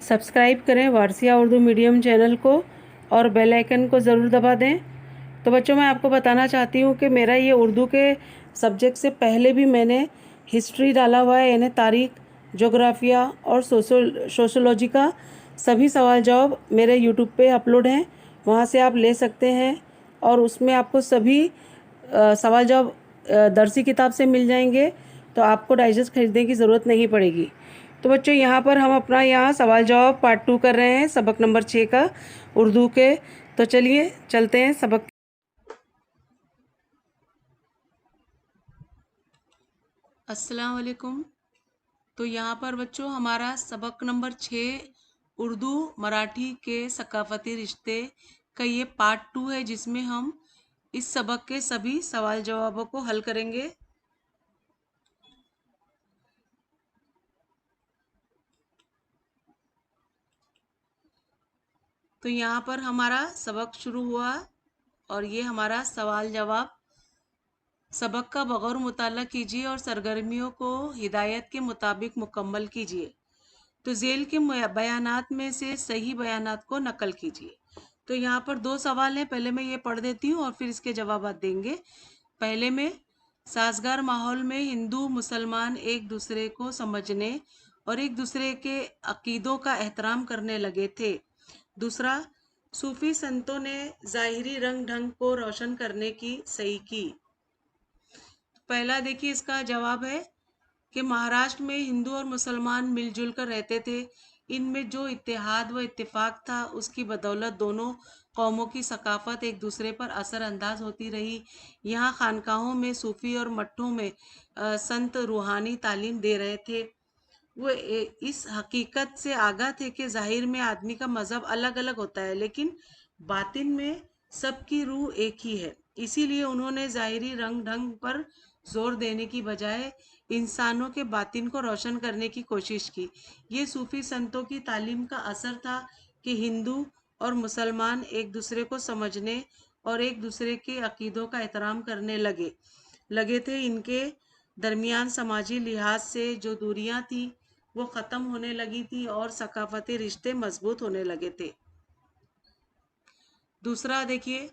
Subscribe करें Warasia Urdu medium channel को और बेल आइकन को ज़रूर दबा दें। तो बच्चों, मैं आपको बताना चाहती हूँ कि मेरा ये उर्दू के सब्जेक्ट से पहले भी मैंने हिस्ट्री डाला हुआ है, यानी तारीख, जोग्राफिया और सोशोलॉजी का सभी सवाल जवाब मेरे यूट्यूब पे अपलोड हैं। वहाँ से आप ले सकते हैं और उसमें आपको सभी सवाल जवाब दरसी किताब से मिल जाएंगे, तो आपको डाइजेस्ट खरीदने की ज़रूरत नहीं पड़ेगी। तो बच्चों, यहाँ पर हम अपना यहाँ सवाल जवाब पार्ट 2 कर रहे हैं, सबक नंबर 6 का उर्दू के। तो चलिए चलते हैं सबक। अस्सलाम वालेकुम। तो यहाँ पर बच्चों हमारा सबक नंबर 6 उर्दू मराठी के सकाफती रिश्ते का ये पार्ट 2 है, जिसमें हम इस सबक के सभी सवाल जवाबों को हल करेंगे। तो यहाँ पर हमारा सबक शुरू हुआ और ये हमारा सवाल जवाब। सबक का बगौर मुताला कीजिए और सरगर्मियों को हिदायत के मुताबिक मुकम्मल कीजिए। तो झेल के बयानात में से सही बयानात को नकल कीजिए। तो यहाँ पर 2 सवाल हैं, पहले मैं ये पढ़ देती हूँ और फिर इसके जवाब देंगे। पहले में, साजगार माहौल में हिंदू मुसलमान एक दूसरे को समझने और एक दूसरे के अकीदों का एहतराम करने लगे थे। दूसरा, सूफी संतों ने ज़ाहिरी रंग ढंग को रोशन करने की सही की। पहला देखिए, इसका जवाब है कि महाराष्ट्र में हिंदू और मुसलमान मिलजुल कर रहते थे। इनमें जो इत्तेहाद व इत्तेफाक था, उसकी बदौलत दोनों कौमों की सकाफत एक दूसरे पर असरअंदाज होती रही। यहाँ खानकाहों में सूफी और मठों में संत रूहानी तालीम दे रहे थे। वो इस हकीकत से आगाह थे कि जाहिर में आदमी का मजहब अलग अलग होता है, लेकिन बातिन में सबकी रूह एक ही है। इसीलिए उन्होंने जाहिरी रंग ढंग पर जोर देने की बजाय इंसानों के बातिन को रोशन करने की कोशिश की। ये सूफी संतों की तालीम का असर था कि हिंदू और मुसलमान एक दूसरे को समझने और एक दूसरे के अकीदों का एहतराम करने लगे थे। इनके दरमियान समाजी लिहाज से जो दूरियां थी वो ख़त्म होने लगी थी और सकाफती रिश्ते मजबूत होने लगे थे। दूसरा देखिए,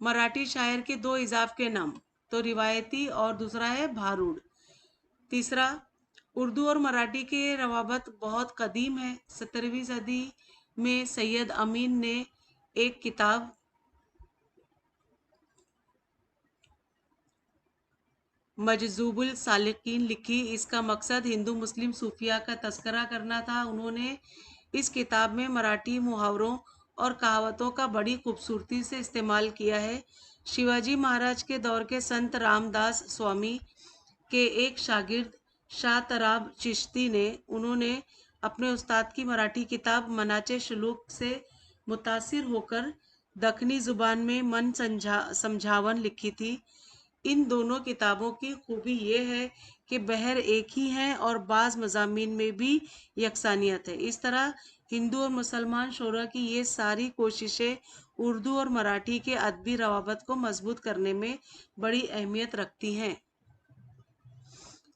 मराठी शायर के 2 इजाफ के नाम, तो रिवायती और दूसरा है भारूड। तीसरा, उर्दू और मराठी के रवाबत बहुत कदीम है। 17वीं सदी में सैयद अमीन ने एक किताब मजजूबुल सालिकीन लिखी। इसका मकसद हिंदू मुस्लिम सूफिया का तस्करा करना था। उन्होंने इस किताब में मराठी मुहावरों और कहावतों का बड़ी खूबसूरती से इस्तेमाल किया है। शिवाजी महाराज के दौर के संत रामदास स्वामी के एक शागिर्द शाह तराब चिश्ती ने उन्होंने अपने उस्ताद की मराठी किताब मनाचे शुलूक से मुतासिर होकर दखनी जुबान में मन समझावन लिखी थी। इन दोनों किताबों की खूबी ये है कि बहर एक ही हैं और बाज़ मज़ामीन में भी यकसानियत है। इस तरह हिंदू और मुसलमान शोरा की ये सारी कोशिशें उर्दू और मराठी के अदबी रवाबत को मजबूत करने में बड़ी अहमियत रखती हैं।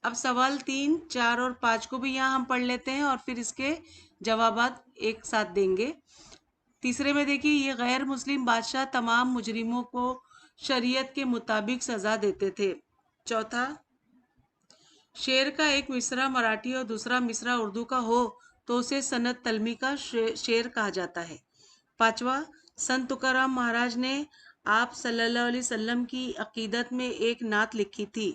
अब सवाल 3, 4 और 5 को भी यहाँ हम पढ़ लेते हैं और फिर इसके जवाबात एक साथ देंगे। तीसरे में देखिए, ये गैर मुस्लिम बादशाह तमाम मुजरिमों को शरीयत के मुताबिक सजा देते थे। चौथा, शेर का एक मिसरा मराठी और दूसरा मिसरा उर्दू का हो तो उसे सनत तलमी का शेर कहा जाता है। पांचवा, संत तुकाराम महाराज ने आप सल्लल्लाहु अलैहि वसल्लम की अकीदत में एक नात लिखी थी।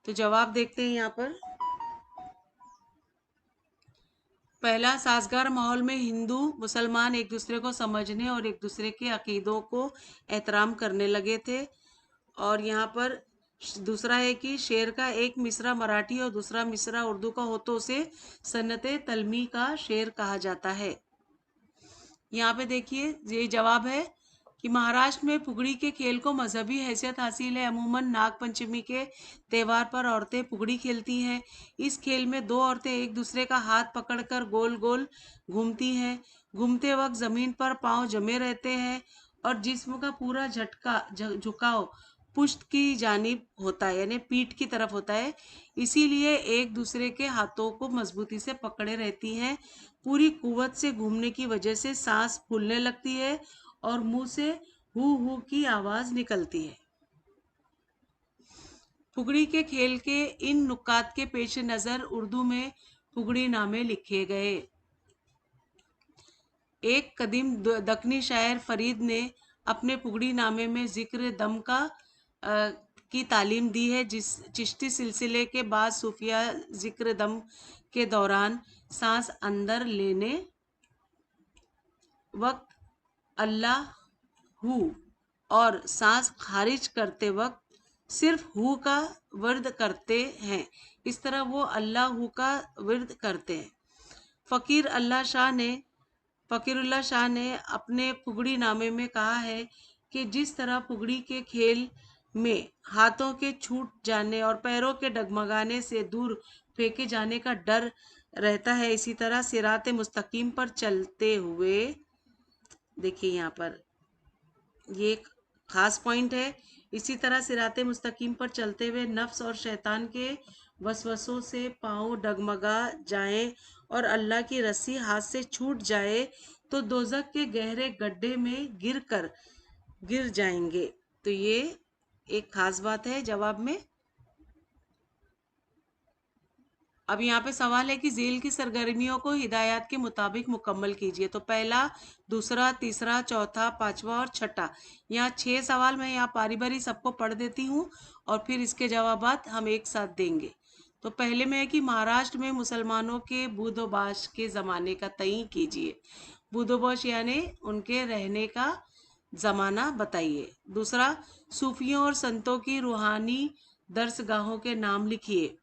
तो जवाब देखते हैं यहाँ पर। पहला, साजगार माहौल में हिंदू मुसलमान एक दूसरे को समझने और एक दूसरे के अकीदों को एहतराम करने लगे थे। और यहाँ पर दूसरा है कि शेर का एक मिसरा मराठी और दूसरा मिसरा उर्दू का हो तो उसे सन्नते तलमी का शेर कहा जाता है। यहाँ पे देखिए, ये जवाब है कि महाराष्ट्र में फुगड़ी के खेल को मजहबी हैसियत हासिल है। अमूमन नाग पंचमी के त्यौहार पर औरतें फुगड़ी खेलती हैं। इस खेल में 2 औरतें एक दूसरे का हाथ पकड़कर गोल गोल घूमती हैं। घूमते वक्त जमीन पर पांव जमे रहते हैं और जिस्म का पूरा झुकाव पुष्ट की जानिब होता है, यानी पीठ की तरफ होता है, इसीलिए एक दूसरे के हाथों को मजबूती से पकड़े रहती हैं। पूरी कुव्वत से घूमने की वजह से सांस फूलने लगती है और मुंह से हु हु की आवाज निकलती है। फुगड़ी के खेल के इन नुकात के पेश नज़र उर्दू में फुगड़ी नामे लिखे गए। एक कदीम दक्कनी शायर फरीद ने अपने फुगड़ी नामे में जिक्र दम की तालीम दी है, जिस चिश्ती सिलसिले के बाद सूफिया जिक्र दम के दौरान सांस अंदर लेने वक्त अल्लाह हु और सांस खारिज करते वक्त सिर्फ हु का वर्द करते हैं। इस तरह वो अल्लाह हु का वर्द करते हैं। फकीरुल्लाह शाह ने अपने फुगड़ी नामे में कहा है कि जिस तरह फुगड़ी के खेल में हाथों के छूट जाने और पैरों के डगमगाने से दूर फेंके जाने का डर रहता है, इसी तरह सिरात मुस्तकीम पर चलते हुए, देखिए यहाँ पर ये एक खास पॉइंट है, इसी तरह सिराते मुस्तकीम पर चलते हुए नफ्स और शैतान के वसवसों से पांव डगमगा जाएं और अल्लाह की रस्सी हाथ से छूट जाए तो दोजक के गहरे गड्ढे में गिर जाएंगे। तो ये एक खास बात है जवाब में। अब यहाँ पे सवाल है कि झील की सरगर्मियों को हिदायत के मुताबिक मुकम्मल कीजिए। तो पहला, दूसरा, तीसरा, चौथा, पांचवा और छठा, यहाँ 6 सवाल मैं यहाँ पारी बारी सबको पढ़ देती हूँ और फिर इसके जवाबात हम एक साथ देंगे। तो पहले में है कि महाराष्ट्र में मुसलमानों के बुदोबाश के ज़माने का तय कीजिए। बुदोबाश यानी उनके रहने का ज़माना बताइए। दूसरा, सूफियों और संतों की रूहानी दरसगाहों के नाम लिखिए।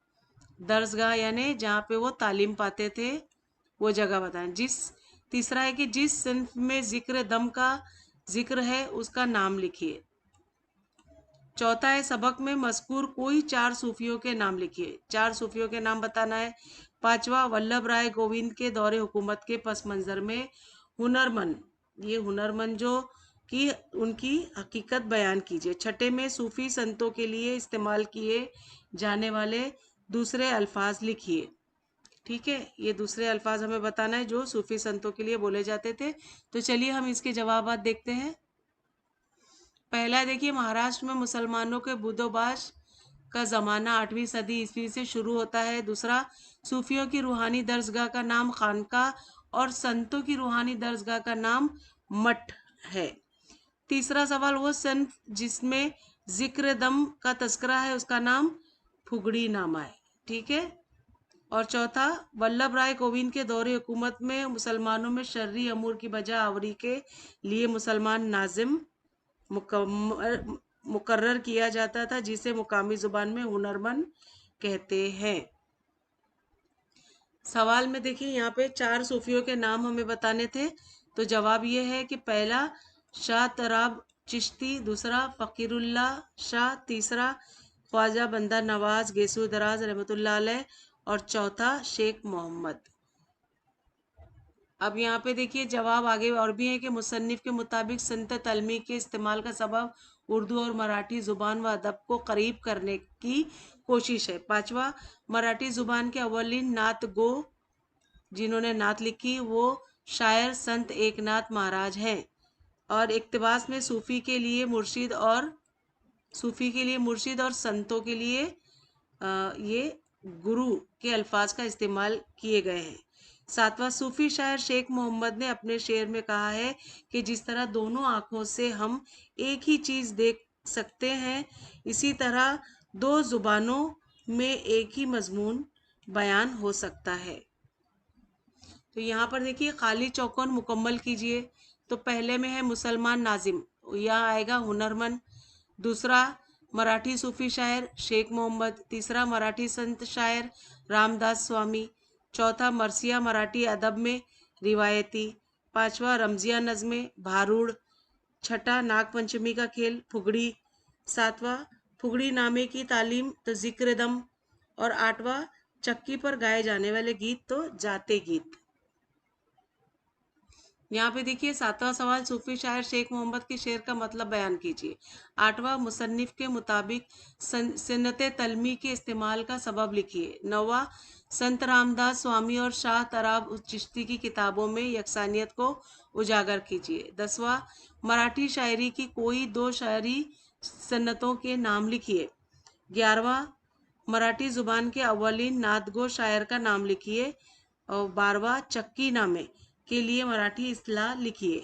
दरसगाह यानी जहाँ पे वो तालीम पाते थे, वो जगह बताएं। तीसरा है कि जिस सिन्फ में जिक्र दम का जिक्र है उसका नाम लिखिए। चौथा है सबक में मज़कूर कोई 4 सूफियों के नाम लिखिए। 4 सूफियों के नाम बताना है। पांचवा, वल्लभ राय गोविंद के दौरे हुकूमत के पस मंज़र में हुनरमंद, ये हुनरमंद जो कि उनकी हकीकत बयान कीजिए। छठे में सूफी संतों के लिए इस्तेमाल किए जाने वाले दूसरे अल्फाज लिखिए। ठीक है, ये दूसरे अल्फाज हमें बताना है जो सूफी संतों के लिए बोले जाते थे। तो चलिए हम इसके जवाबात देखते हैं। पहला देखिए, महाराष्ट्र में मुसलमानों के बुदोबाश का ज़माना 8वीं सदी ईस्वी से शुरू होता है। दूसरा, सूफियों की रूहानी दरसगाह का नाम खानकाह और संतों की रूहानी दरसगाह का नाम मठ है। तीसरा सवाल, वो सन्फ जिसमें जिक्र दम का तस्करा है उसका नाम फुगड़ी नामा है। ठीक है। और चौथा, वल्लभ राय कोविंद के दौरे हुकूमत में मुसलमानों में शर्री अमूर की बजाय आवरी के लिए मुसलमान नाजिम मुकर्रर किया जाता था, जिसे मुकामी जुबान में हुनरमंद कहते हैं। सवाल में देखिए यहाँ पे 4 सूफियों के नाम हमें बताने थे। तो जवाब ये है कि पहला शाह तराब चिश्ती, दूसरा फ़कीरुल्लाह शाह, तीसरा ख्वाजा बंदा नवाज गेसू दराज रहमतुल्लाह अलैह और चौथा शेख मोहम्मद। अब यहाँ पे देखिए जवाब आगे और भी है कि मुसन्निफ के मुताबिक संत तलमी के इस्तेमाल का सबब उर्दू और मराठी ज़ुबान व अदब को करीब करने की कोशिश है। पांचवा, मराठी ज़ुबान के अव्वलीन नात गो जिन्होंने नात लिखी वो शायर संत एकनाथ महाराज हैं। और इक्तबास में सूफ़ी के लिए मुर्शिद और संतों के लिए ये गुरु के अल्फाज का इस्तेमाल किए गए हैं। सातवां, सूफी शायर शेख मोहम्मद ने अपने शेर में कहा है कि जिस तरह दोनों आँखों से हम एक ही चीज़ देख सकते हैं, इसी तरह 2 ज़ुबानों में एक ही मजमून बयान हो सकता है। तो यहाँ पर देखिए खाली चौकोन मुकम्मल कीजिए। तो पहले में है मुसलमान नाजिम, यहाँ आएगा हुनरमंद। दूसरा, मराठी सूफी शायर शेख मोहम्मद। तीसरा, मराठी संत शायर रामदास स्वामी। चौथा, मरसिया मराठी अदब में रिवायती। पांचवा, रमजिया नज़्में भारूड। छठा, नागपंचमी का खेल फुगड़ी। सातवां, फुगड़ी नामे की तालीम तो जिक्र दम। और आठवां, चक्की पर गाए जाने वाले गीत तो जाते गीत। यहाँ पे देखिए 7वां सवाल, सूफी शायर शेख मोहम्मद के शेर का मतलब बयान कीजिए। 8वां, मुसन्निफ के मुताबिक सुन्नत तलमी के इस्तेमाल का सबब लिखिए। 9वां, संत रामदास स्वामी और शाह तराब चिश्ती की किताबों में यकसानियत को उजागर कीजिए। 10वां, मराठी शायरी की कोई दो शायरी सन्नतों के नाम लिखिए। 11वां, मराठी जुबान के अव्वलीन नादगो शायर का नाम लिखिए। और 12वां, चक्की नामे के लिए मराठी इस्तिलाह लिखिए।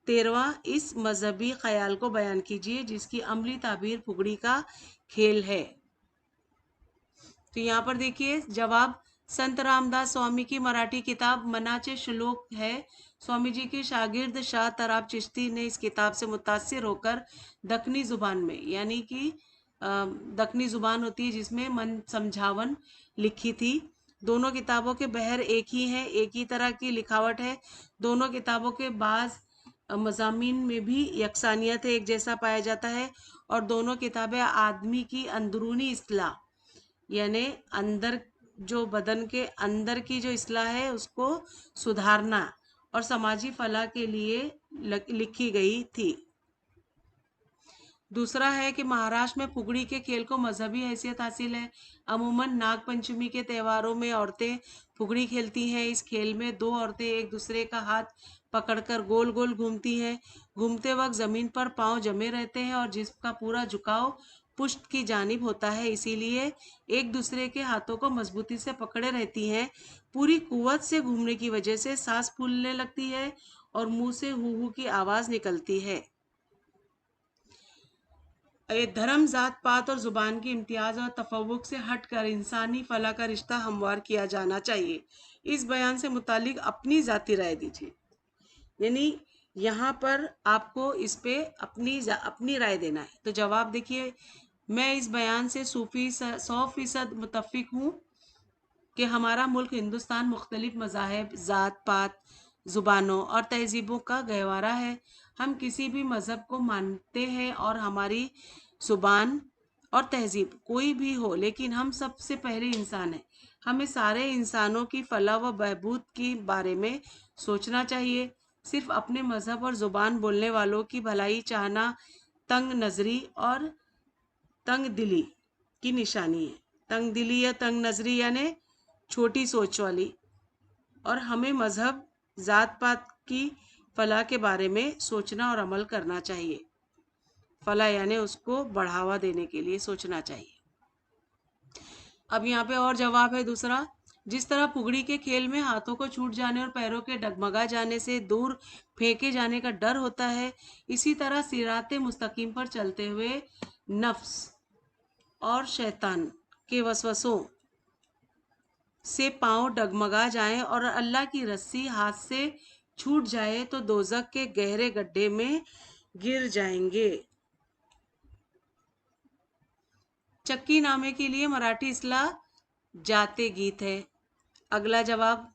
13वां, इस मजहबी ख्याल को बयान कीजिए जिसकी अमली ताबीर फुगड़ी का खेल है। तो यहाँ पर देखिए जवाब, संत रामदास स्वामी की मराठी किताब मनाचे श्लोक है। स्वामी जी के शागिर्द शाह तराब चिश्ती ने इस किताब से मुतासिर होकर दक्कनी जुबान में, यानी कि दक्कनी जुबान होती है जिसमें मन समझावन लिखी थी। दोनों किताबों के बहर एक ही हैं, एक ही तरह की लिखावट है। दोनों किताबों के बाज़ मज़ामीन में भी यकसानियत है, एक जैसा पाया जाता है। और दोनों किताबें आदमी की अंदरूनी इस्लाह, यानी अंदर जो बदन के अंदर की जो इस्लाह है उसको सुधारना और समाजी फलाह के लिए लिखी गई थी। दूसरा है कि महाराष्ट्र में फुगड़ी के खेल को मजहबी हैसियत हासिल है। अमूमन नाग पंचमी के त्योहारों में औरतें फुगड़ी खेलती हैं। इस खेल में दो औरतें एक दूसरे का हाथ पकड़कर गोल गोल घूमती हैं। घूमते वक्त जमीन पर पांव जमे रहते हैं और जिसका पूरा झुकाव पुष्ट की जानिब होता है, इसीलिए एक दूसरे के हाथों को मजबूती से पकड़े रहती हैं। पूरी कुव्वत से घूमने की वजह से सांस फूलने लगती है और मुंह से हू हू की आवाज निकलती है। धर्म, जात पात और जुबान के इम्तियाज और तफव्वुक से हटकर इंसानी फलाह का रिश्ता हमवार किया जाना चाहिए। इस बयान से मुतालिक अपनी जाती राय दीजिए। यानी यहाँ पर आपको इस पे अपनी राय देना है। तो जवाब देखिए, मैं इस बयान से 100% मुतफिक हूँ कि हमारा मुल्क हिंदुस्तान मुख्तलिफ मज़ाहिब, ज़ात पात, ज़ुबानों और तहजीबों का गहवारा है। हम किसी भी मज़हब को मानते हैं और हमारी ज़ुबान और तहजीब कोई भी हो, लेकिन हम सबसे पहले इंसान हैं। हमें सारे इंसानों की फलाह व बहबूद के बारे में सोचना चाहिए। सिर्फ अपने मज़हब और ज़ुबान बोलने वालों की भलाई चाहना तंग नज़री और तंग दिली की निशानी है। तंग दिली या तंग नज़री यानी छोटी सोच वाली। और हमें मजहब, जात पात की फलाह के बारे में सोचना और अमल करना चाहिए। फलाह यानी उसको बढ़ावा देने के लिए सोचना चाहिए। अब यहाँ पे और जवाब है दूसरा, जिस तरह फुगड़ी के खेल में हाथों को छूट जाने और पैरों के डगमगा जाने से दूर फेंके जाने का डर होता है, इसी तरह सिराते मुस्तकीम पर चलते हुए नफ्स और शैतान के वसवसों से पांव डगमगा जाएं और अल्लाह की रस्सी हाथ से छूट जाए तो दोजक के गहरे गड्ढे में गिर जाएंगे। चक्की नामे के लिए मराठी इस्लाह जाते गीत है। अगला जवाब,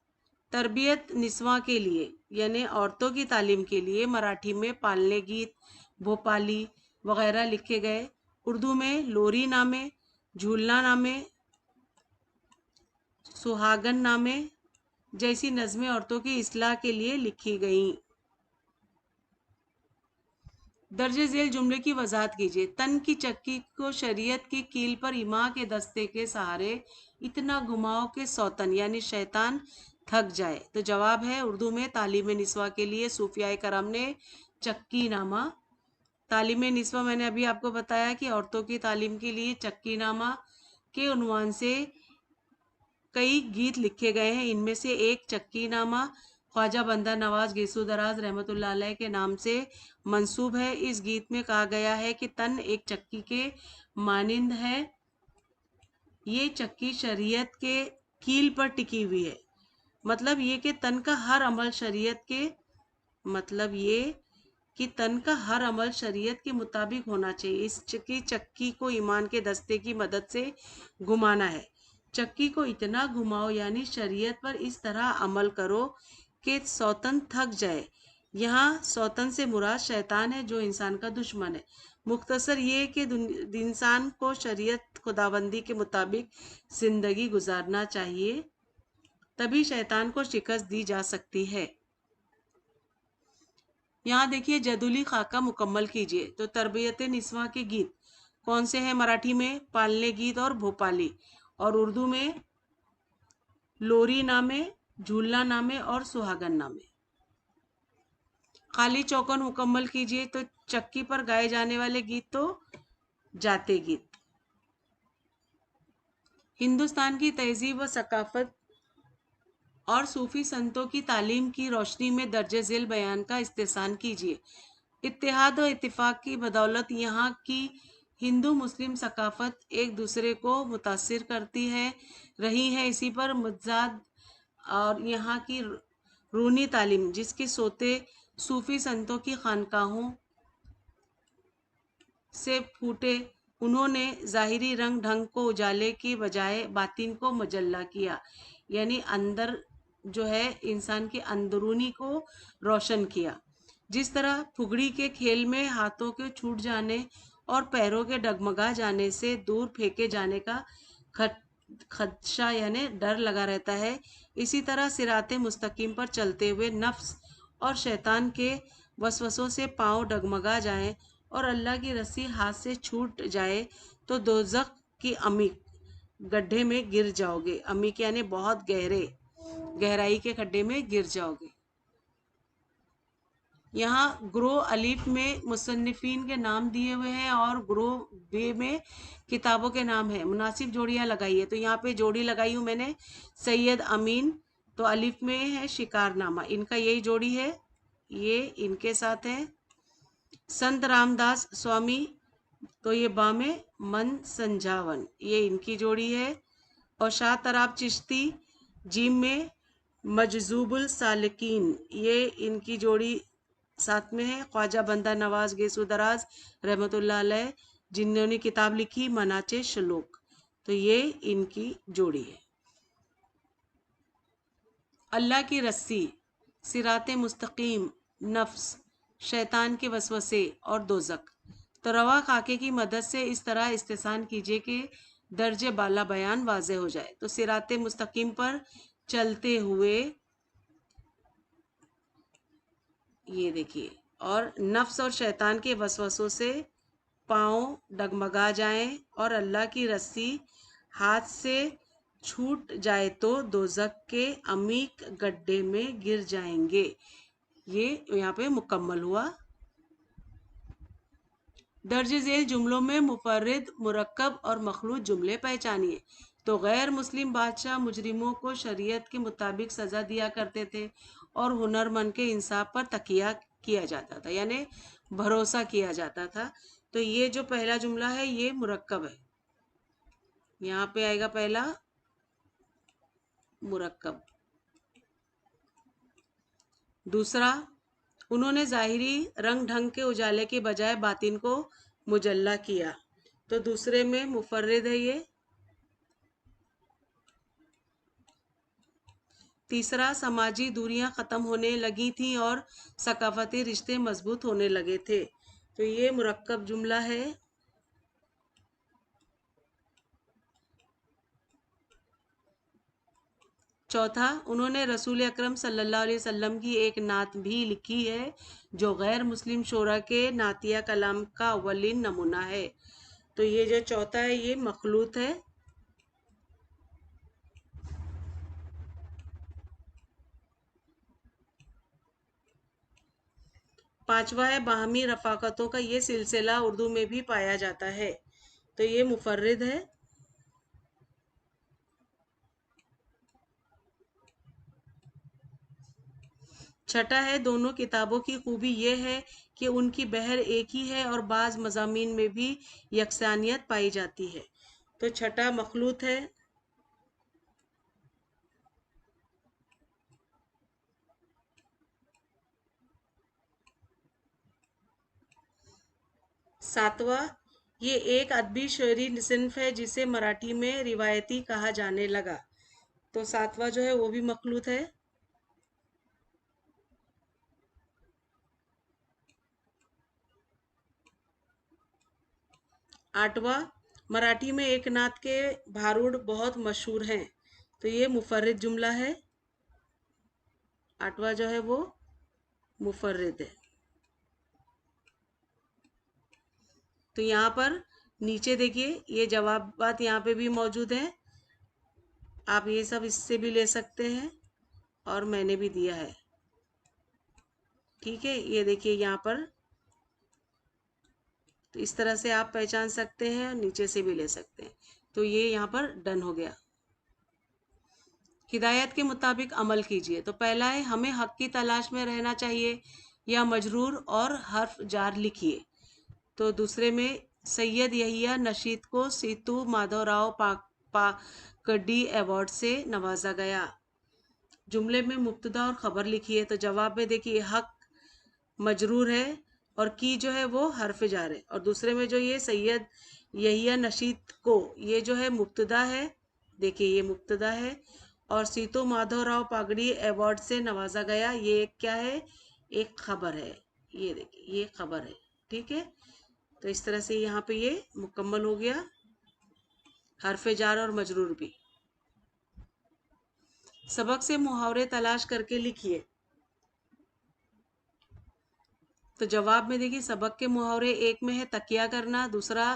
तरबियत निस्वां के लिए यानी औरतों की तालीम के लिए मराठी में पालने गीत, भोपाली वगैरह लिखे गए। उर्दू में लोरी नामे, झूलना नामे, सुहागन नामे जैसी नज़में औरतों की इस्लाह के लिए लिखी गईं। दर्जे झेल जुमले की वजाहत कीजिए। तन की चक्की को शरीयत की कील पर इमाम के दस्ते के सहारे इतना घुमाओ कि सौतन यानी शैतान थक जाए। तो जवाब है उर्दू में तालीम निस्वा के लिए सूफिया कराम ने चक्की नामा। तालीम निस्वा मैंने अभी आपको बताया कि औरतों की तालीम के लिए चक्की नामा के उन्वान से कई गीत लिखे गए हैं। इनमें से एक चक्की नामा ख्वाजा बंदा नवाज गेसू दराज रहमतुल्लाह अलैह के नाम से मंसूब है। इस गीत में कहा गया है कि तन एक चक्की के मानिंद है, ये चक्की शरीयत के कील पर टिकी हुई है। मतलब ये कि तन का हर अमल शरीयत के मतलब ये कि तन का हर अमल शरीयत के मुताबिक होना चाहिए। इस चक्की को ईमान के दस्ते की मदद से घुमाना है। चक्की को इतना घुमाओ यानी शरीयत पर इस तरह अमल करो कि सौतन थक जाए। यहाँ सौतन से मुराद शैतान है जो इंसान का दुश्मन है। मुख्तसर ये कि इंसान को शरीयत खुदाबंदी के मुताबिक जिंदगी गुजारना चाहिए, तभी शैतान को शिकस्त दी जा सकती है। यहाँ देखिए जदुली खाका मुकम्मल कीजिए। तो तरबियत निस्वां के गीत कौन से हैं? मराठी में पालने गीत और भोपाली, और उर्दू में लोरी नामे, झूलना नामे और सुहागन नामे। खाली चौकन मुकम्मल कीजिए। तो चक्की पर गाए जाने वाले गीत तो जाते गीत। हिंदुस्तान की तहजीब व सकाफत और सूफी संतों की तालीम की रोशनी में दर्ज झेल बयान का इस्तेहसान कीजिए। इत्तेहाद और इत्तेफाक की बदौलत यहाँ की हिंदू मुस्लिम सकाफत एक दूसरे को मुतासिर करती है रही है। इसी पर मुजाद और यहाँ की रूनी तालीम जिसके सोते सूफी संतों की खानकाहों से फूटे, उन्होंने ज़ाहिरी रंग ढंग को उजाले की बजाय बातिन को मजल्ला किया, यानी अंदर जो है इंसान के अंदरूनी को रोशन किया। जिस तरह फुगड़ी के खेल में हाथों के छूट जाने और पैरों के डगमगा जाने से दूर फेंके जाने का खदशा यानी डर लगा रहता है, इसी तरह सिराते मुस्तकीम पर चलते हुए नफ्स और शैतान के वसवसों से पांव डगमगा जाएं और अल्लाह की रस्सी हाथ से छूट जाए तो दोजख की अमीक गड्ढे में गिर जाओगे। अमीक यानी बहुत गहराई के गड्ढे में गिर जाओगे। यहाँ ग्रो अलीफ में मुसन्निफीन के नाम दिए हुए हैं और ग्रो बे में किताबों के नाम है। मुनासिब जोड़ियाँ लगाइए। तो यहाँ पे जोड़ी लगाई हूँ मैंने सैयद अमीन, तो अलीफ में है शिकारनामा, इनका यही जोड़ी है, ये इनके साथ है। संत रामदास स्वामी, तो ये बा में मन संजावन, ये इनकी जोड़ी है। और शाह तराब चिश्ती जीम में मजजूबुल सालिकीन, ये इनकी जोड़ी साथ में है। ख्वाजा बंदा नवाज गेसु दराज रहमतुल्लाह अलैह, जिन्होंने किताब लिखी मनाचे शलोक, तो ये इनकी जोड़ी है। अल्लाह की रस्सी, सिराते मुस्तकीम, नफ्स, शैतान के वसवसे और दोजक। तो रवा खाके की मदद से इस तरह इस्तेसान कीजिए कि दर्जे बाला बयान वाज़े हो जाए। तो सिराते मुस्तकीम पर चलते हुए, ये देखिए, और नफ्स और शैतान के वसवसों से पाँव डगमगा जाएं और अल्लाह की रस्सी हाथ से छूट जाए तो दोजक के अमीक गड्ढे में गिर जाएंगे। ये यहाँ पे मुकम्मल हुआ। दर्ज झेल जुमलों में मुफर्रिद, मुरक्कब और मखलूत जुमले पहचानिए। तो गैर मुस्लिम बादशाह मुजरिमों को शरीयत के मुताबिक सज़ा दिया करते थे और हुनरमंद के इंसाफ पर तकिया किया जाता था, यानी भरोसा किया जाता था। तो ये जो पहला जुमला है ये मुरक्कब है, यहाँ पे आएगा पहला मुरक्कब। दूसरा, उन्होंने ज़ाहिरी रंग ढंग के उजाले के बजाय बातिन को मुजल्ला किया, तो दूसरे में मुफर्रिद है ये। तीसरा, समाजी दूरियां ख़त्म होने लगी थीं और सकाफती रिश्ते मजबूत होने लगे थे, तो ये मुरक्कब जुमला है। चौथा, उन्होंने रसूल अकरम सल्लल्लाहु अलैहि वसल्लम की एक नात भी लिखी है जो गैर मुस्लिम शोरा के नातिया कलाम का अव्वलीन नमूना है। तो ये जो चौथा है ये मखलूत है। पांचवा है बाहमी रफाकतों का ये सिलसिला उर्दू में भी पाया जाता है, तो ये मुफर्रिद है। छठा है दोनों किताबों की खूबी ये है कि उनकी बहर एक ही है और बाज़ मज़ामीन में भी यकसानियत पाई जाती है, तो छठा मखलूत है। सातवां, ये एक अदबी शेरी सिन्फ है जिसे मराठी में रिवायती कहा जाने लगा, तो सातवां जो है वो भी मखलूत है। आठवां, मराठी में एक नात के भारूड बहुत मशहूर हैं, तो ये मुफर्रिद जुमला है। आठवां जो है वो मुफर्रिद है। तो यहाँ पर नीचे देखिए ये जवाबात यहाँ पे भी मौजूद हैं। आप ये सब इससे भी ले सकते हैं और मैंने भी दिया है। ठीक है, ये देखिए यहाँ पर, तो इस तरह से आप पहचान सकते हैं और नीचे से भी ले सकते हैं। तो ये यहाँ पर डन हो गया। हिदायत के मुताबिक अमल कीजिए। तो पहला है हमें हक की तलाश में रहना चाहिए, या मजरूर और हर्फ जार लिखिए। तो दूसरे में सैयद यहिया नशीद को सीतू माधवराव पाकड्डी अवार्ड से नवाजा गया। जुमले में मुब्तदा और खबर लिखिए। तो जवाब में देखिए हक मजरूर है और की जो है वो हर्फ जार है, और दूसरे में जो ये सैयद यहिया नशीद को, ये जो है मुब्तदा है, देखिए ये मुब्तदा है, और सीतो माधवराव पागड़ी अवार्ड से नवाजा गया, ये एक क्या है, एक खबर है। ये देखिए ये खबर है। ठीक है, तो इस तरह से यहाँ पे ये मुकम्मल हो गया, हर्फ जार और मजरूर भी। सबक से मुहावरे तलाश करके लिखिए। तो जवाब में देखिए सबक के मुहावरे, एक में है तकिया करना, दूसरा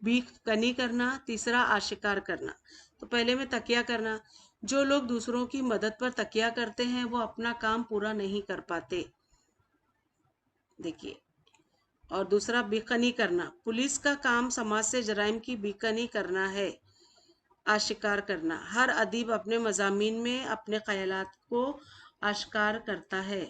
बीकनी करना, तीसरा आशिकार करना। तो पहले में तकिया करना, जो लोग दूसरों की मदद पर तकिया करते हैं वो अपना काम पूरा नहीं कर पाते, देखिए। और दूसरा बीकनी करना, पुलिस का काम समाज से जराइम की बीकनी करना है। आशिकार करना, हर अदीब अपने मज़ामीन में अपने ख्यालात को आश्कार करता है।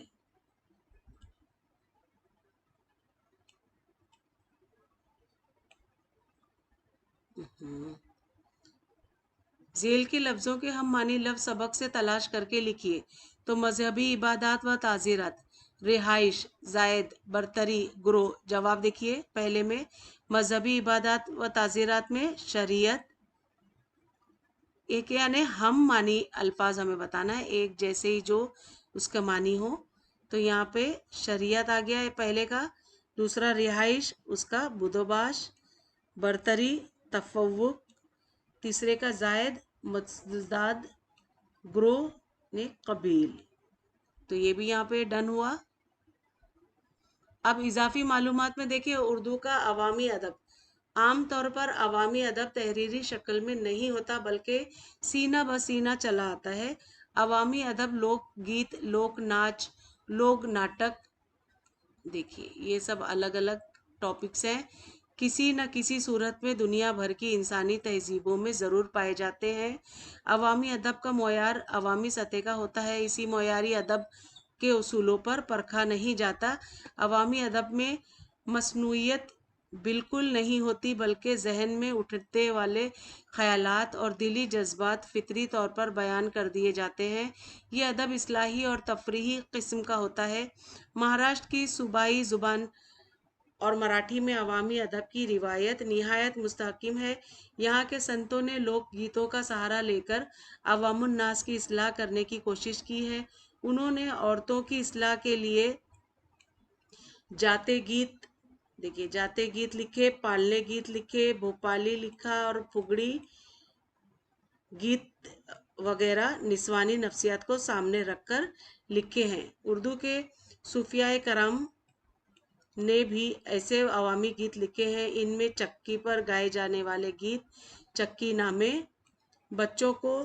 झेल के लफ्ज़ों के हम मानी लफ्ज़ सबक से तलाश करके लिखिए। तो मजहबी इबादत व ताज़ीरत, रिहाइश, जायद, बरतरी, ग्रोह। जवाब देखिए पहले में मजहबी इबादत व ताज़ीरत में शरीयत, एक यानी हम मानी अल्फाज हमें बताना है, एक जैसे ही जो उसका मानी हो। तो यहाँ पे शरीयत आ गया है पहले का, दूसरा रिहाइश उसका बुदोबाश, बरतरी तफव्वुक, तीसरे का जायद मजदाद, ग्रोह ने कबील। तो ये भी यहाँ पे डन हुआ। अब इजाफी मालूमात में देखिए उर्दू का अवामी अदब। आम तौर पर अवामी अदब तहरीरी शक्ल में नहीं होता बल्कि सीना ब सीना चला आता है। अवामी अदब लोक गीत, लोक नाच, लोक नाटक, देखिए ये सब अलग अलग टॉपिक्स हैं, किसी न किसी सूरत में दुनिया भर की इंसानी तहजीबों में ज़रूर पाए जाते हैं। अवामी अदब का मयार अवामी सतह का होता है, इसी मयारी अदब के उसूलों पर परखा नहीं जाता। अवामी अदब में मसनूइयत बिल्कुल नहीं होती बल्कि जहन में उठते वाले ख्यालात और दिली जज्बात फितरी तौर पर बयान कर दिए जाते हैं। ये अदब इस्लाही और तफरीही किस्म का होता है। महाराष्ट्र की सूबाई ज़ुबान और मराठी में अवामी अदब की रिवायत निहायत मुस्तहकिम है। यहाँ के संतों ने लोक गीतों का सहारा लेकर अवामुन नास की इस्लाह करने की कोशिश की है। उन्होंने औरतों की इस्लाह के लिए जाते गीत, देखिए जाते गीत लिखे, पालने गीत लिखे, भोपाली लिखा और फुगड़ी गीत वगैरह निस्वानी नफ्सियात को सामने रखकर लिखे हैं। उर्दू के सूफियाए कराम ने भी ऐसे अवामी गीत लिखे हैं। इनमें चक्की पर गाए जाने वाले गीत चक्की नामे, बच्चों को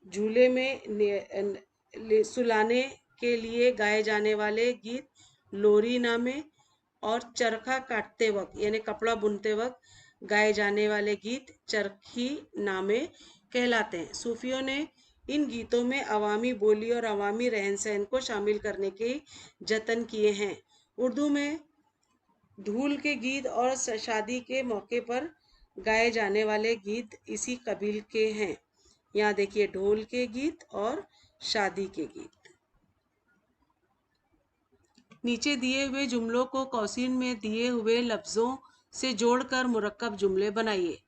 झूले में सुलाने के लिए गाए जाने वाले गीत लोरी नामे, और चरखा काटते वक्त यानी कपड़ा बुनते वक्त गाए जाने वाले गीत चरखी नामे कहलाते हैं। सूफियों ने इन गीतों में अवामी बोली और अवामी रहन सहन को शामिल करने के जतन किए हैं। उर्दू में धूल के गीत और शादी के मौके पर गाए जाने वाले गीत इसी कबील के हैं। यहाँ देखिए ढोल के गीत और शादी के गीत। नीचे दिए हुए जुमलों को कौसिन में दिए हुए लफ्ज़ों से जोड़कर मुरक्कब जुमले बनाइए।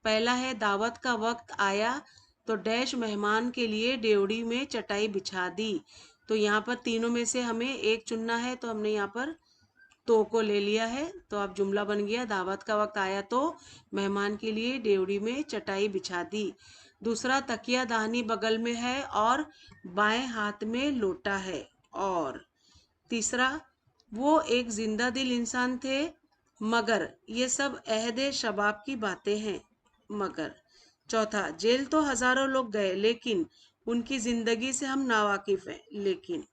पहला है दावत का वक्त आया तो डैश मेहमान के लिए डेवड़ी में चटाई बिछा दी। तो यहाँ पर तीनों में से हमें एक चुनना है, तो हमने यहाँ पर तो को ले लिया है। तो अब जुमला बन गया दावत का वक्त आया तो मेहमान के लिए डेवड़ी में चटाई बिछा दी। दूसरा तकिया दाहनी बगल में है और बाएं हाथ में लोटा है। और तीसरा वो एक जिंदा दिल इंसान थे मगर ये सब अहदे शबाब की बातें हैं। मगर चौथा, जेल तो हजारों लोग गए लेकिन उनकी जिंदगी से हम नावाकिफ हैं। लेकिन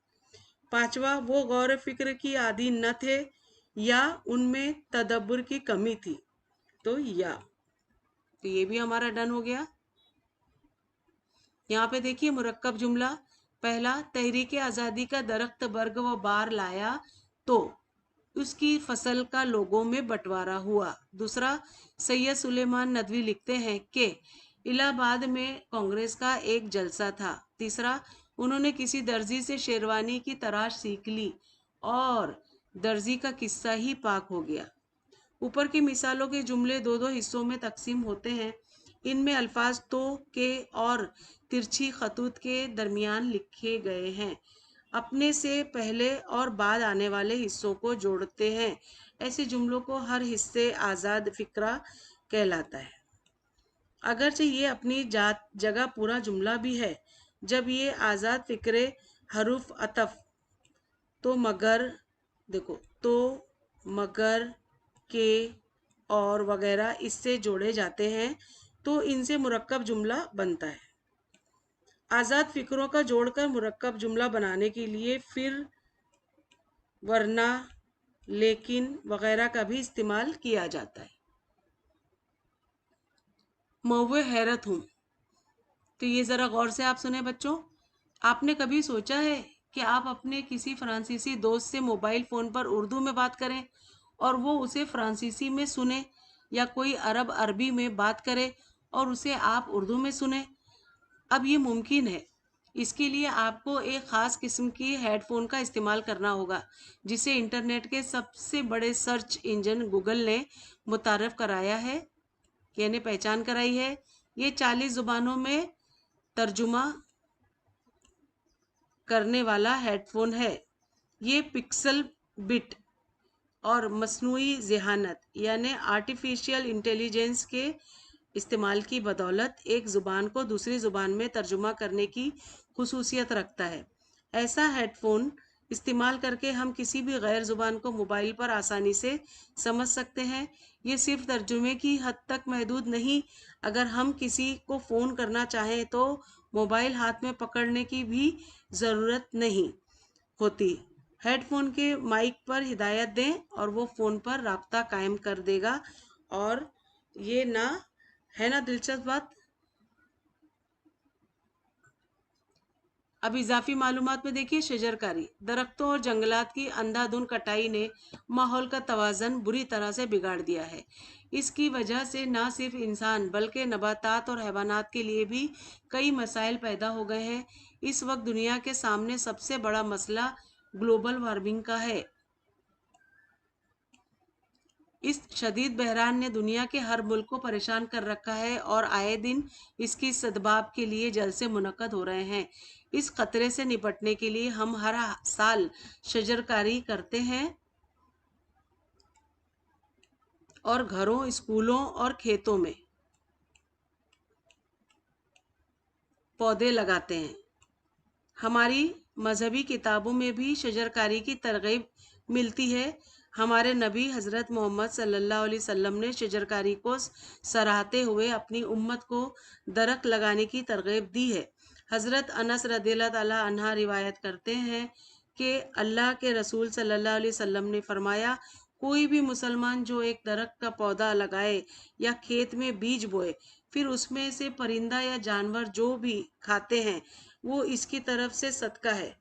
पांचवा, वो गौर फिक्र की आदी न थे या उनमें तदब्बर की कमी थी। तो ये भी हमारा डन हो गया। यहाँ पे देखिए मुरक्कब जुमला। पहला, तहरीक आज़ादी का दरख्त बर्ग व बार लाया तो उसकी फसल का लोगों में बंटवारा हुआ। दूसरा, सैयद सुलेमान नदवी लिखते हैं कि इलाहाबाद में कांग्रेस का एक जलसा था। तीसरा, उन्होंने किसी दर्जी से शेरवानी की तराश सीख ली और दर्जी का किस्सा ही पाक हो गया। ऊपर की मिसालों के जुमले दो दो हिस्सों में तकसीम होते हैं। इनमें अल्फाज तो के और तिरछी खतूत के दरमियान लिखे गए हैं। अपने से पहले और बाद आने वाले हिस्सों को जोड़ते हैं। ऐसे जुमलों को हर हिस्से आज़ाद फिक्रा कहलाता है। अगरचे ये अपनी जात जगह पूरा जुमला भी है। जब ये आज़ाद फिक्रे हरूफ अतफ तो मगर, देखो, तो मगर के और वगैरह इससे जोड़े जाते हैं तो इनसे मुरक्कब जुमला बनता है। आज़ाद फिक्रों का जोड़कर मुरक्कब जुमला बनाने के लिए फिर, वरना, लेकिन वगैरह का भी इस्तेमाल किया जाता है। मौवे हैरत हूँ, तो ये ज़रा गौर से आप सुने बच्चों। आपने कभी सोचा है कि आप अपने किसी फ्रांसीसी दोस्त से मोबाइल फ़ोन पर उर्दू में बात करें और वो उसे फ्रांसीसी में सुने, या कोई अरब अरबी में बात करे और उसे आप उर्दू में सुने? अब ये मुमकिन है। इसके लिए आपको एक ख़ास किस्म की हेडफोन का इस्तेमाल करना होगा, जिसे इंटरनेट के सबसे बड़े सर्च इंजन गूगल ने मुतारफ़ कराया है, यानी पहचान कराई है। ये 40 ज़ुबानों में तर्जुमा करने वाला हेडफोन है। ये पिक्सल बिट और मसनूई ज़हानत यानी आर्टिफिशियल इंटेलिजेंस के इस्तेमाल की बदौलत एक ज़ुबान को दूसरी ज़ुबान में तर्जुमा करने की खुसूसियत रखता है। ऐसा हेडफोन इस्तेमाल करके हम किसी भी गैर ज़ुबान को मोबाइल पर आसानी से समझ सकते हैं। ये सिर्फ तर्जुमे की हद तक महदूद नहीं, अगर हम किसी को फ़ोन करना चाहें तो मोबाइल हाथ में पकड़ने की भी ज़रूरत नहीं होती। हेडफोन के माइक पर हिदायत दें और वो फ़ोन पर राब्ता कायम कर देगा। और ये है ना दिलचस्प बात। अब इजाफी मालूमात में देखिए, शजरकारी। दरख्तों और जंगलात की अंधाधुंध कटाई ने माहौल का तवाज़न बुरी तरह से बिगाड़ दिया है। इसकी वजह से ना सिर्फ इंसान बल्कि नबातात और हैवानात के लिए भी कई मसाइल पैदा हो गए हैं। इस वक्त दुनिया के सामने सबसे बड़ा मसला ग्लोबल वार्मिंग का है। इस शदीद बहरान ने दुनिया के हर मुल्क को परेशान कर रखा है और आए दिन इसकी सद्भाव के लिए जलसे मुनक्कद हो रहे हैं। इस खतरे से निपटने के लिए हम हर साल शजरकारी करते हैं और घरों, स्कूलों और खेतों में पौधे लगाते हैं। हमारी मजहबी किताबों में भी शजरकारी की तरगीब मिलती है। हमारे नबी हज़रत मोहम्मद सल्लल्लाहु अलैहि वसल्लम ने शजरकारी को सराहते हुए अपनी उम्मत को दरख्त लगाने की तरगीब दी है। हज़रत अनस रज़ियल्लाहु ताला अन्हा रिवायत करते हैं कि अल्लाह के रसूल सल्लल्लाहु अलैहि वसल्लम ने फरमाया, कोई भी मुसलमान जो एक दरख्त का पौधा लगाए या खेत में बीज बोए, फिर उसमें से परिंदा या जानवर जो भी खाते हैं वो इसकी तरफ से सदका है।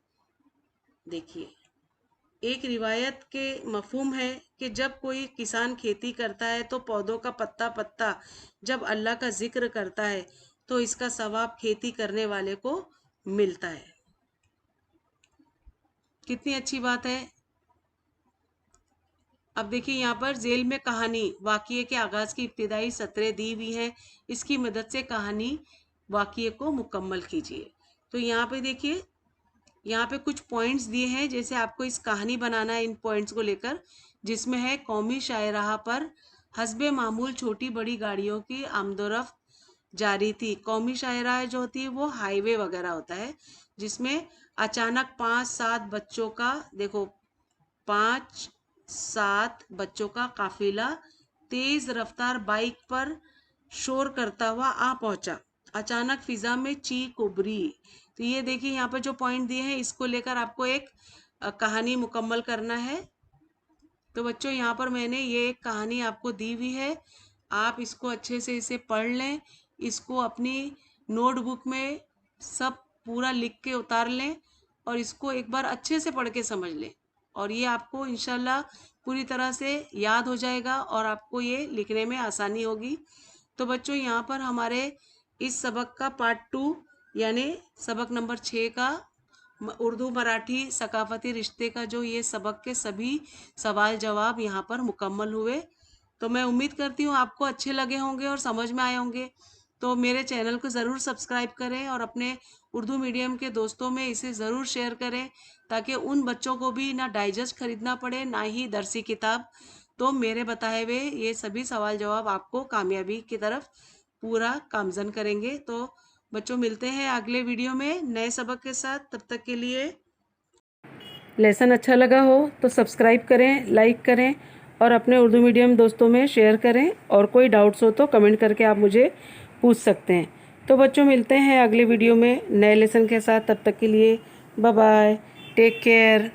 देखिए, एक रिवायत के मफहूम है कि जब कोई किसान खेती करता है तो पौधों का पत्ता पत्ता जब अल्लाह का जिक्र करता है तो इसका सवाब खेती करने वाले को मिलता है। कितनी अच्छी बात है। अब देखिए, यहाँ पर जेल में कहानी वाक़िए के आगाज़ की इब्तिदाई सतरें दी हुई हैं। इसकी मदद से कहानी वाक़िए को मुकम्मल कीजिए। तो यहाँ पे देखिए, यहाँ पे कुछ पॉइंट्स दिए हैं, जैसे आपको इस कहानी बनाना है इन पॉइंट्स को लेकर, जिसमें है कौमी शाहराह पर हस्बे मामूल छोटी बड़ी गाड़ियों की आमदोरफ्त जारी थी। कौमी शाहराह जो होती है वो हाईवे वगैरह होता है, जिसमें अचानक 5-7 बच्चों का, देखो, 5 7 बच्चों का काफिला तेज रफ्तार बाइक पर शोर करता हुआ आ पहुंचा। अचानक फिजा में चीख उभरी। तो ये देखिए यहाँ पर जो पॉइंट दिए हैं इसको लेकर आपको एक कहानी मुकम्मल करना है। तो बच्चों यहाँ पर मैंने ये एक कहानी आपको दी हुई है, आप इसको अच्छे से इसे पढ़ लें, इसको अपनी नोटबुक में सब पूरा लिख के उतार लें और इसको एक बार अच्छे से पढ़ के समझ लें और ये आपको इंशाल्लाह पूरी तरह से याद हो जाएगा और आपको ये लिखने में आसानी होगी। तो बच्चों यहाँ पर हमारे इस सबक का पार्ट 2 यानी सबक नंबर 6 का उर्दू मराठी सकाफती रिश्ते का जो ये सबक के सभी सवाल जवाब यहाँ पर मुकम्मल हुए। तो मैं उम्मीद करती हूँ आपको अच्छे लगे होंगे और समझ में आए होंगे। तो मेरे चैनल को ज़रूर सब्सक्राइब करें और अपने उर्दू मीडियम के दोस्तों में इसे ज़रूर शेयर करें ताकि उन बच्चों को भी ना डाइजेस्ट खरीदना पड़े ना ही दरसी किताब। तो मेरे बताए हुए ये सभी सवाल जवाब आपको कामयाबी की तरफ पूरा गामजन करेंगे। तो बच्चों मिलते हैं अगले वीडियो में नए सबक के साथ। तब तक के लिए लेसन अच्छा लगा हो तो सब्सक्राइब करें, लाइक करें और अपने उर्दू मीडियम दोस्तों में शेयर करें और कोई डाउट्स हो तो कमेंट करके आप मुझे पूछ सकते हैं। तो बच्चों मिलते हैं अगले वीडियो में नए लेसन के साथ। तब तक के लिए बाय बाय, टेक केयर।